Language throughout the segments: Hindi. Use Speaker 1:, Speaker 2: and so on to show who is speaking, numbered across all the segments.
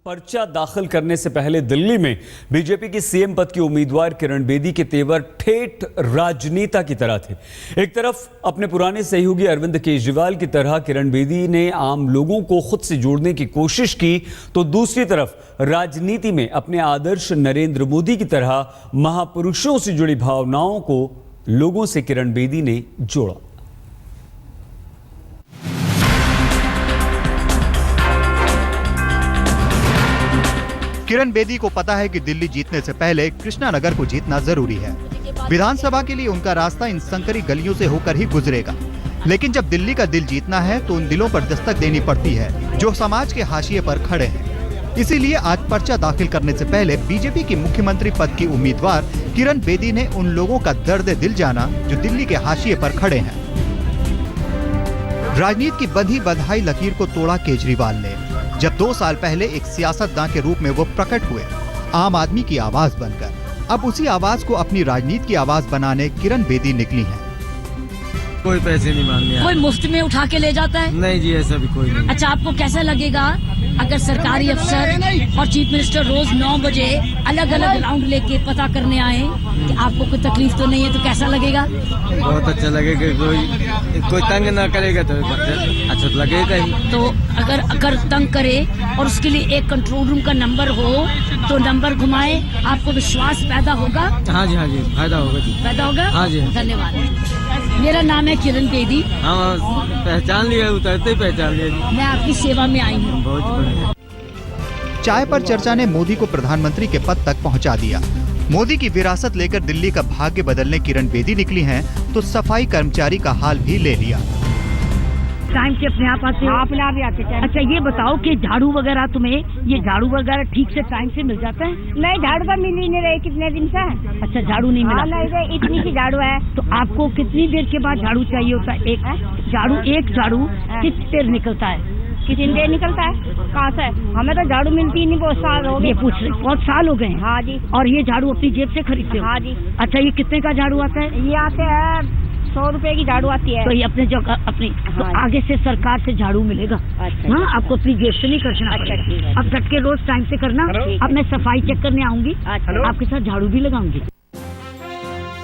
Speaker 1: पर्चा दाखिल करने से पहले दिल्ली में बीजेपी की सीएम पद की उम्मीदवार किरण बेदी के तेवर ठेठ राजनेता की तरह थे। एक तरफ अपने पुराने सहयोगी अरविंद केजरीवाल की तरह किरण बेदी ने आम लोगों को खुद से जोड़ने की कोशिश की, तो दूसरी तरफ राजनीति में अपने आदर्श नरेंद्र मोदी की तरह महापुरुषों से जुड़ी भावनाओं को लोगों से किरण बेदी ने जोड़ा।
Speaker 2: किरण बेदी को पता है कि दिल्ली जीतने से पहले कृष्णानगर को जीतना जरूरी है। विधानसभा के लिए उनका रास्ता इन संकरी गलियों से होकर ही गुजरेगा। लेकिन जब दिल्ली का दिल जीतना है तो उन दिलों पर दस्तक देनी पड़ती है जो समाज के हाशिए पर खड़े हैं। इसीलिए आज पर्चा दाखिल करने से पहले बीजेपी की मुख्यमंत्री पद की उम्मीदवार किरण बेदी ने उन लोगों का दर्द दिल जाना जो दिल्ली के हाशिए पर खड़े हैं। राजनीति की बंधी बंधाई लकीर को तोड़ा केजरीवाल ने, जब 2 साल पहले एक सियासतदान के रूप में वो प्रकट हुए, आम आदमी की आवाज बनकर। अब उसी आवाज को अपनी राजनीति की आवाज बनाने किरण बेदी निकली हैं।
Speaker 3: कोई पैसे नहीं मांगने,
Speaker 4: कोई मुफ्त में उठा के ले जाता है?
Speaker 3: नहीं जी, ऐसा भी कोई नहीं।
Speaker 4: अच्छा, आपको कैसा लगेगा अगर सरकारी अफसर और चीफ मिनिस्टर रोज 9 बजे अलग अलग राउंड लेके पता करने आए कि आपको कोई तकलीफ तो नहीं है, तो कैसा लगेगा?
Speaker 3: बहुत अच्छा लगेगा। कोई तंग ना करेगा तो अच्छा तो लगेगा ही।
Speaker 4: तो अगर तंग करे और उसके लिए एक कंट्रोल रूम का नंबर हो तो नंबर घुमाए, आपको विश्वास पैदा होगा?
Speaker 3: हाँ जी, फायदा होगा जी।
Speaker 4: पैदा होगा?
Speaker 3: हाँ जी।
Speaker 4: धन्यवाद। मेरा नाम है किरण बेदी।
Speaker 3: हाँ, पहचान लिया, उतरते ही पहचान लिया।
Speaker 4: मैं आपकी सेवा में आई हूँ।
Speaker 3: बहुत बढ़िया।
Speaker 2: चाय पर चर्चा ने मोदी को प्रधानमंत्री के पद तक पहुंचा दिया। मोदी की विरासत लेकर दिल्ली का भाग्य बदलने किरण बेदी निकली हैं, तो सफाई कर्मचारी का हाल भी ले लिया।
Speaker 4: टाइम से अपने आप आते हो? अपने आप ही आते हैं। अच्छा, ये बताओ कि झाड़ू वगैरह तुम्हें ये झाड़ू वगैरह ठीक से टाइम से मिल जाता है?
Speaker 5: नहीं, झाड़ू का मिल ही नहीं रही कितने दिन से।
Speaker 4: अच्छा, झाड़ू नहीं मिला?
Speaker 5: नहीं, इतनी सी झाड़ू है।
Speaker 4: तो आपको कितनी देर के बाद झाड़ू चाहिए होता है? एक झाड़ू कितनी देर निकलता है?
Speaker 5: कितनी देर निकलता है? कहाँ से? हमें तो झाड़ू मिलती ही नहीं, बहुत साल हो गए।
Speaker 4: पूछ रहे, बहुत साल हो गए?
Speaker 5: हाँ जी।
Speaker 4: और ये झाड़ू अपनी जेब से खरीदते हो?
Speaker 5: हाँ जी।
Speaker 4: अच्छा, ये कितने का झाड़ू आता है?
Speaker 5: ये आते हैं 100 रुपए की झाड़ू आती है।
Speaker 4: तो ये अपने जगह अपनी तो आगे से सरकार से झाड़ू मिलेगा।
Speaker 5: अच्छा।
Speaker 4: हाँ, आपको अपनी जेब से नहीं करना।
Speaker 5: अच्छा, ठीक है।
Speaker 4: अब डट के रोज टाइम से करना। अब मैं सफाई चेक करने आऊंगी, आपके साथ झाड़ू भी लगाऊंगी।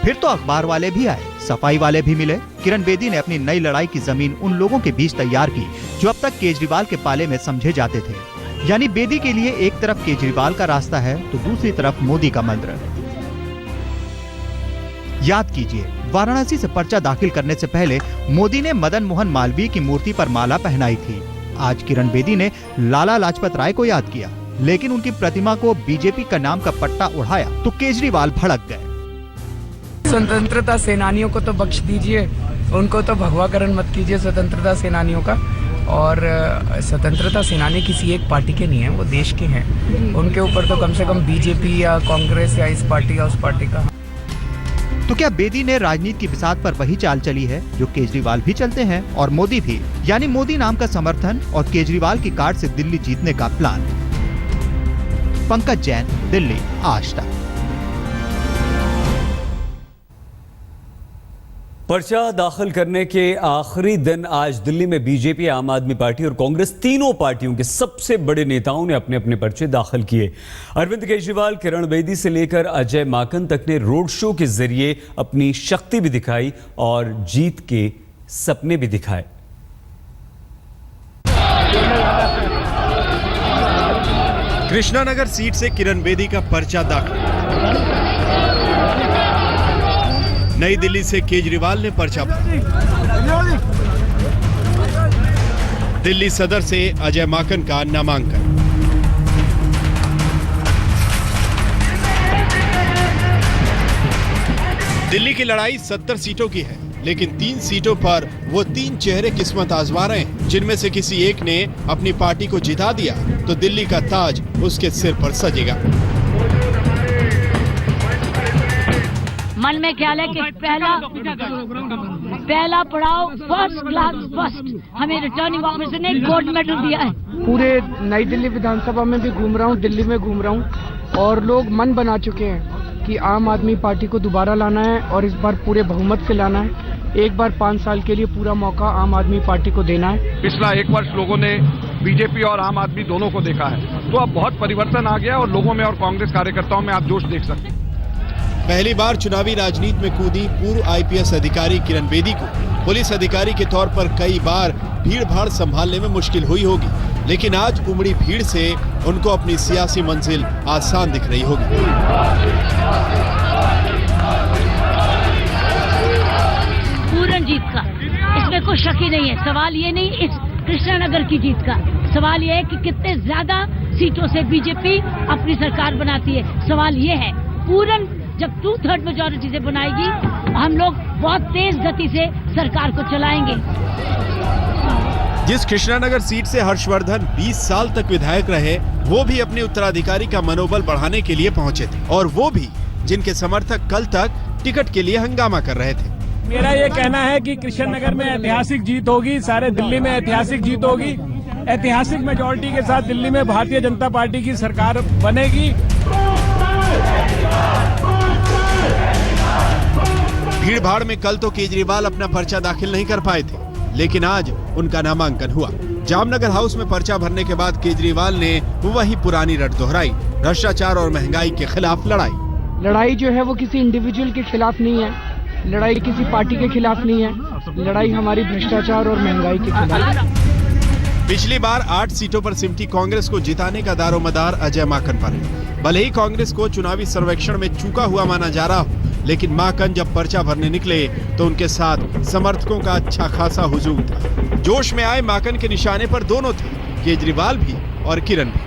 Speaker 2: फिर तो अखबार वाले भी आए, सफाई वाले भी मिले। किरण बेदी ने अपनी नई लड़ाई की जमीन उन लोगों के बीच तैयार की जो अब तक केजरीवाल के पाले में समझे जाते थे। यानी बेदी के लिए एक तरफ केजरीवाल का रास्ता है तो दूसरी तरफ मोदी का मंत्र। याद कीजिए, वाराणसी से पर्चा दाखिल करने से पहले मोदी ने मदन मोहन मालवीय की मूर्ति पर माला पहनाई थी। आज किरण बेदी ने लाला लाजपत राय को याद किया, लेकिन उनकी प्रतिमा को बीजेपी का नाम का पट्टा उड़ाया तो केजरीवाल भड़क गए।
Speaker 6: स्वतंत्रता सेनानियों को तो बख्श दीजिए, उनको तो भगवाकरण मत कीजिए स्वतंत्रता सेनानियों का। और स्वतंत्रता सेनानी किसी एक पार्टी के नहीं है, वो देश के हैं। उनके ऊपर तो कम से कम बीजेपी या कांग्रेस या इस पार्टी या उस पार्टी का।
Speaker 2: तो क्या बेदी ने राजनीति की बिसात पर वही चाल चली है जो केजरीवाल भी चलते हैं और मोदी भी, यानी मोदी नाम का समर्थन और केजरीवाल की कार्ड से दिल्ली जीतने का प्लान? पंकज जैन, दिल्ली, आज तक।
Speaker 1: पर्चा दाखिल करने के आखिरी दिन आज दिल्ली में बीजेपी, आम आदमी पार्टी और कांग्रेस तीनों पार्टियों के सबसे बड़े नेताओं ने अपने अपने पर्चे दाखिल किए। अरविंद केजरीवाल, किरण बेदी से लेकर अजय माकन तक ने रोड शो के जरिए अपनी शक्ति भी दिखाई और जीत के सपने भी दिखाए।
Speaker 7: कृष्णानगर सीट से किरण बेदी का पर्चा दाखिल। नई दिल्ली से केजरीवाल ने पर्चा भरा। दिल्ली सदर से अजय माकन का नामांकन। दिल्ली की लड़ाई 70 सीटों की है, लेकिन 3 सीटों पर वो 3 चेहरे किस्मत आजमा रहे हैं, जिनमें से किसी एक ने अपनी पार्टी को जिता दिया तो दिल्ली का ताज उसके सिर पर सजेगा।
Speaker 4: मन में ख्याल है कि पहला पड़ाव फर्स्ट क्लास फर्स्ट हमें रिटर्निंग ऑफिसर ने गोल्ड मेडल दिया है।
Speaker 6: पूरे नई दिल्ली विधानसभा में भी घूम रहा हूँ, दिल्ली में घूम रहा हूँ, और लोग मन बना चुके हैं कि आम आदमी पार्टी को दोबारा लाना है और इस बार पूरे बहुमत से लाना है। एक बार 5 साल के लिए पूरा मौका आम आदमी पार्टी को देना है।
Speaker 8: पिछला 1 वर्ष लोगों ने बीजेपी और आम आदमी दोनों को देखा है। तो अब बहुत परिवर्तन आ गया और लोगों में और कांग्रेस कार्यकर्ताओं में आप जोश देख सकते हैं।
Speaker 7: पहली बार चुनावी राजनीति में कूदी पूर्व आईपीएस अधिकारी किरण बेदी को पुलिस अधिकारी के तौर पर कई बार भीड़ भाड़ संभालने में मुश्किल हुई होगी, लेकिन आज उमड़ी भीड़ से उनको अपनी सियासी मंजिल आसान दिख रही होगी।
Speaker 4: पूर्ण जीत का इसमें कोई शक ही नहीं है। सवाल ये नहीं इस कृष्णानगर की जीत का, सवाल ये है कि कितने ज्यादा सीटों से बीजेपी अपनी सरकार बनाती है। सवाल ये है पूर्ण जब 2/3 मेजॉरिटी से बनाएगी, हम लोग बहुत तेज गति से सरकार को चलाएंगे।
Speaker 7: जिस कृष्णानगर सीट से हर्षवर्धन 20 साल तक विधायक रहे, वो भी अपने उत्तराधिकारी का मनोबल बढ़ाने के लिए पहुंचे थे, और वो भी जिनके समर्थक कल तक टिकट के लिए हंगामा कर रहे थे।
Speaker 9: मेरा ये कहना है कि कृष्णनगर में ऐतिहासिक जीत होगी, सारे दिल्ली में ऐतिहासिक जीत होगी। ऐतिहासिक मेजॉरिटी के साथ दिल्ली में भारतीय जनता पार्टी की सरकार बनेगी।
Speaker 7: भीड़ भाड़ में कल तो केजरीवाल अपना पर्चा दाखिल नहीं कर पाए थे, लेकिन आज उनका नामांकन हुआ। जामनगर हाउस में पर्चा भरने के बाद केजरीवाल ने वही पुरानी रट दोहराई, भ्रष्टाचार और महंगाई के खिलाफ लड़ाई।
Speaker 6: लड़ाई जो है वो किसी इंडिविजुअल के खिलाफ नहीं है, लड़ाई किसी पार्टी के खिलाफ नहीं है, लड़ाई हमारी भ्रष्टाचार और महंगाई के खिलाफ।
Speaker 7: पिछली बार 8 सीटों पर सिमटी कांग्रेस को जिताने का दारोमदार अजय माकन पर है। भले ही कांग्रेस को चुनावी सर्वेक्षण में चूका हुआ माना जा रहा हो, लेकिन माकन जब पर्चा भरने निकले तो उनके साथ समर्थकों का अच्छा खासा हुजूम था। जोश में आए माकन के निशाने पर दोनों थे, केजरीवाल भी और किरण भी।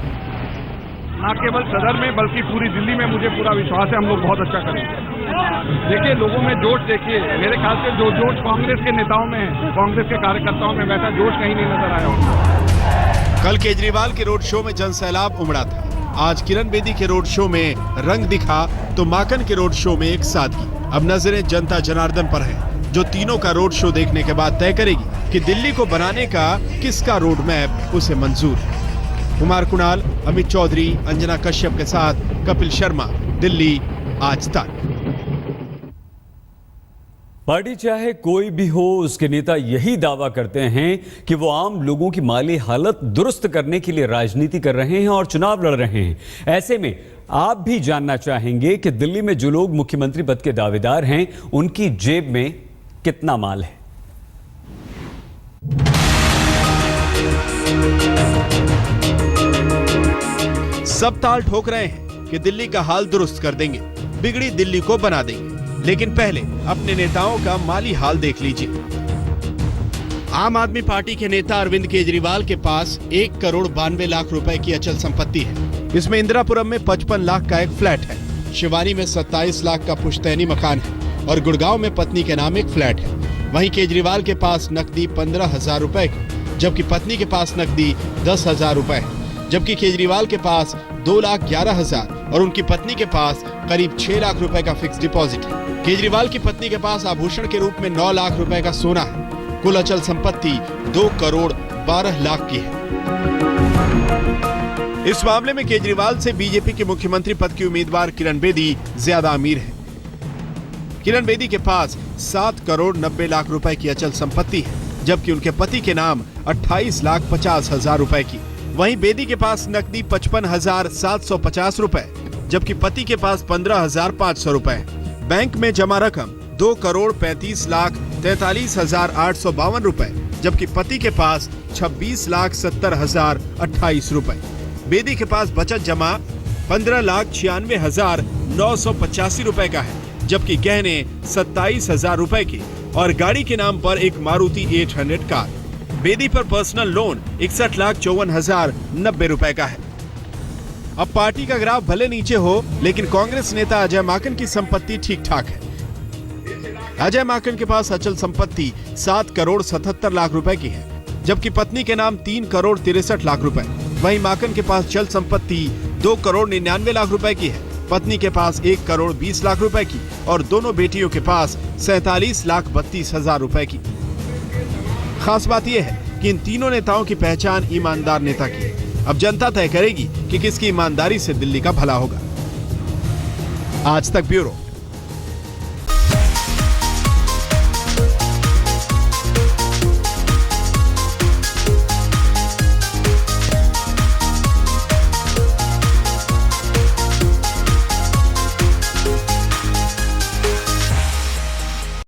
Speaker 8: न केवल सदर में बल्कि पूरी दिल्ली में मुझे पूरा विश्वास है हम लोग बहुत अच्छा करेंगे। देखिए लोगों में जोश देखिए, मेरे ख्याल से जो जोश कांग्रेस के नेताओं में है, कांग्रेस के कार्यकर्ताओं में वैसा जोश कहीं नहीं नजर आया होगा।
Speaker 7: कल केजरीवाल के रोड शो में जनसैलाब उमड़ा था, आज किरण बेदी के रोड शो में रंग दिखा तो माकन के रोड शो में एक सादगी। अब नजरें जनता जनार्दन पर है, जो तीनों का रोड शो देखने के बाद तय करेगी कि दिल्ली को बनाने का किसका रोड मैप उसे मंजूर है। कुमार कुणाल, अमित चौधरी, अंजना कश्यप के साथ कपिल शर्मा, दिल्ली आज तक।
Speaker 1: पार्टी चाहे कोई भी हो, उसके नेता यही दावा करते हैं कि वो आम लोगों की माली हालत दुरुस्त करने के लिए राजनीति कर रहे हैं और चुनाव लड़ रहे हैं। ऐसे में आप भी जानना चाहेंगे कि दिल्ली में जो लोग मुख्यमंत्री पद के दावेदार हैं, उनकी जेब में कितना माल है।
Speaker 7: सब ताल ठोक रहे हैं कि दिल्ली का हाल दुरुस्त कर देंगे, बिगड़ी दिल्ली को बना देंगे, लेकिन पहले अपने नेताओं का माली हाल देख लीजिए। आम आदमी पार्टी के नेता अरविंद केजरीवाल के पास 1 करोड़ 92 लाख रुपए की अचल संपत्ति है। इसमें इंदिरापुरम में 55 लाख का एक फ्लैट है, शिवानी में 27 लाख का पुश्तैनी मकान है और गुड़गांव में पत्नी के नाम एक फ्लैट है। वहीं केजरीवाल के पास नकदी 15,000 रुपए की, जबकि पत्नी के पास नकदी 10,000 रुपए है। जबकि केजरीवाल के पास 2,11,000 और उनकी पत्नी के पास करीब 6 लाख रुपए का फिक्स डिपॉजिट है। केजरीवाल की पत्नी के पास आभूषण के रूप में 9 लाख रुपए का सोना है। कुल अचल संपत्ति 2 करोड़ 12 लाख की है। इस मामले में केजरीवाल से बीजेपी के मुख्यमंत्री पद की उम्मीदवार किरण बेदी ज्यादा अमीर है। किरण बेदी के पास 7 करोड़ 90 लाख रुपए की अचल संपत्ति है, जबकि उनके पति के नाम 28,50,000 रुपए की। वहीं बेदी के पास नकदी 55,750 रुपए, जबकि पति के पास 15,500 रुपए। बैंक में जमा रकम 2 करोड़ 35 लाख 43,852 रुपए, जबकि पति के पास 26,70,028 रुपए। बेदी के पास बचत जमा 15,96,985 रुपए का है, जबकि गहने 27,000 रुपए की और गाड़ी के नाम पर एक मारुति 800 कार। बेदी पर पर्सनल लोन 61,54,090 रुपए का है। अब पार्टी का ग्राफ भले नीचे हो, लेकिन कांग्रेस नेता अजय माकन की संपत्ति ठीक ठाक है। अजय माकन के पास अचल संपत्ति 7 करोड़ 77 लाख रुपए की है, जबकि पत्नी के नाम 3 करोड़ 63 लाख रुपए। वहीं माकन के पास चल संपत्ति 2 करोड़ 99 लाख रुपए की है, पत्नी के पास 1 करोड़ 20 लाख रुपए की और दोनों बेटियों के पास 47,32,000 रुपए की। खास बात यह है कि इन तीनों नेताओं की पहचान ईमानदार नेता की है। अब जनता तय करेगी कि किसकी ईमानदारी से दिल्ली का भला होगा। आज तक ब्यूरो।